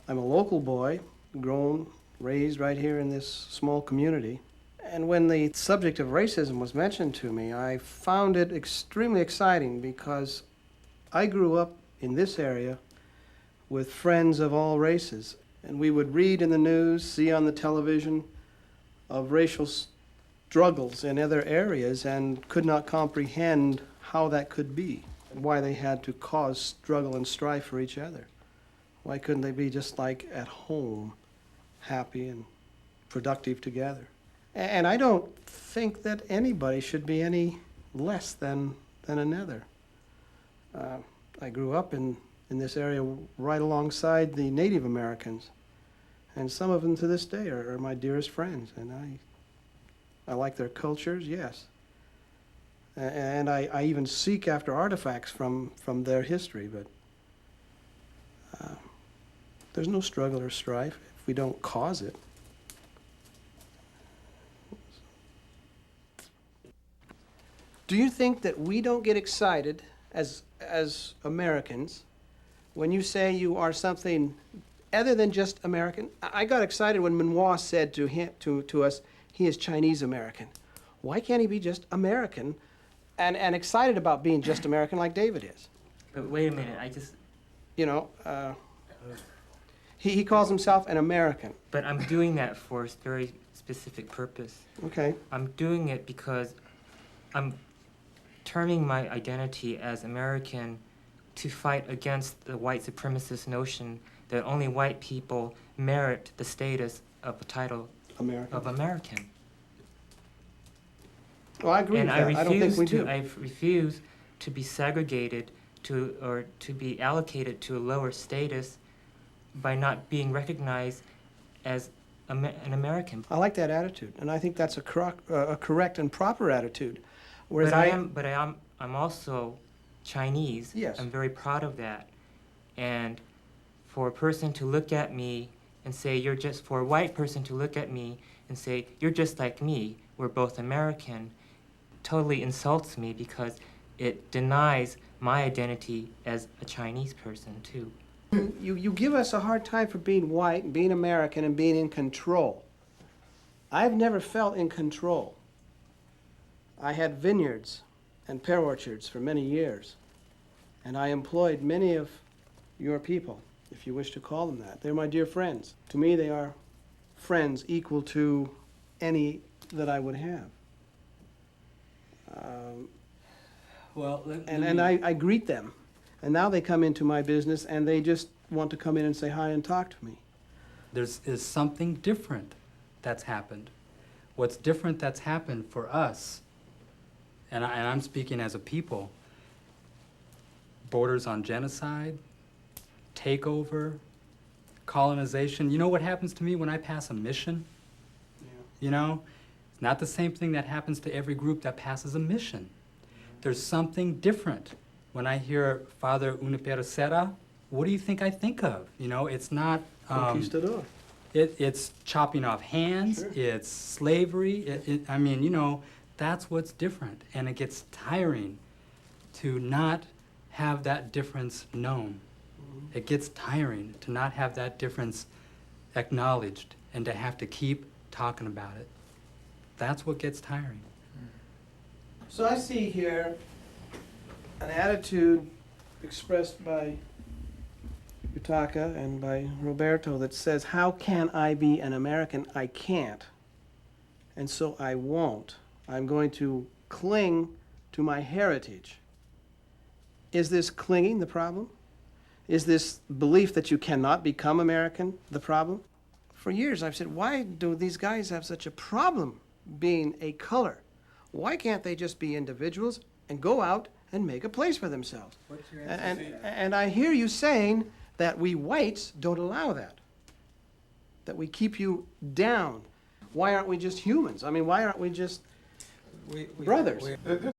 I'm a local boy, grown, raised right here in this small community. And when the subject of racism was mentioned to me, I found it extremely exciting because I grew up in this area with friends of all races. And we would read in the news, see on the television of racial struggles in other areas and could not comprehend how that could be, why they had to cause struggle and strife for each other. Why couldn't they be just like at home, happy and productive together? And I don't think that anybody should be any less than another. I grew up in this area right alongside the Native Americans, and some of them to this day are my dearest friends, and I like their cultures, yes. And I even seek after artifacts from their history, but there's no struggle or strife if we don't cause it. Do you think that we don't get excited as Americans when you say you are something other than just American? I got excited when Manoir said to us, he is Chinese American. Why can't he be just American and excited about being just American like David is? But wait a minute, You know, he calls himself an American. But I'm doing that for a very specific purpose. Okay. I'm doing it because I'm terming my identity as American to fight against the white supremacist notion that only white people merit the status of a title of American. Well, I agree with that. I don't think we do. I refuse to be segregated or to be allocated to a lower status by not being recognized as an American. I like that attitude, and I think that's a correct and proper attitude. Whereas But I'm also Chinese. Yes. I'm very proud of that. And for a person to look at me and say, for a white person to look at me and say, you're just like me, we're both American, totally insults me because it denies my identity as a Chinese person, too. You give us a hard time for being white and being American and being in control. I've never felt in control. I had vineyards and pear orchards for many years, and I employed many of your people, if you wish to call them that. They're my dear friends. To me, they are friends equal to any that I would have. I greet them. And now they come into my business and they just want to come in and say hi and talk to me. There's something different that's happened. What's different that's happened for us, and I'm speaking as a people, borders on genocide, takeover, colonization. You know what happens to me when I pass a mission? Yeah. You know, not the same thing that happens to every group that passes a mission. There's something different. When I hear Father Junipero Serra, what do you think I think of? You know, it's not... Conquistador. It's chopping off hands, Sure. It's slavery, I mean, you know, that's what's different. And it gets tiring to not have that difference known. Mm-hmm. It gets tiring to not have that difference acknowledged and to have to keep talking about it. That's what gets tiring. So I see here an attitude expressed by Yutaka and by Roberto that says, how can I be an American? I can't. And so I won't. I'm going to cling to my heritage. Is this clinging the problem? Is this belief that you cannot become American the problem? For years I've said, why do these guys have such a problem being a color? Why can't they just be individuals and go out and make a place for themselves? What's your answer to that? And I hear you saying that we whites don't allow that, that we keep you down. Why aren't we just humans? I mean, why aren't we just brothers?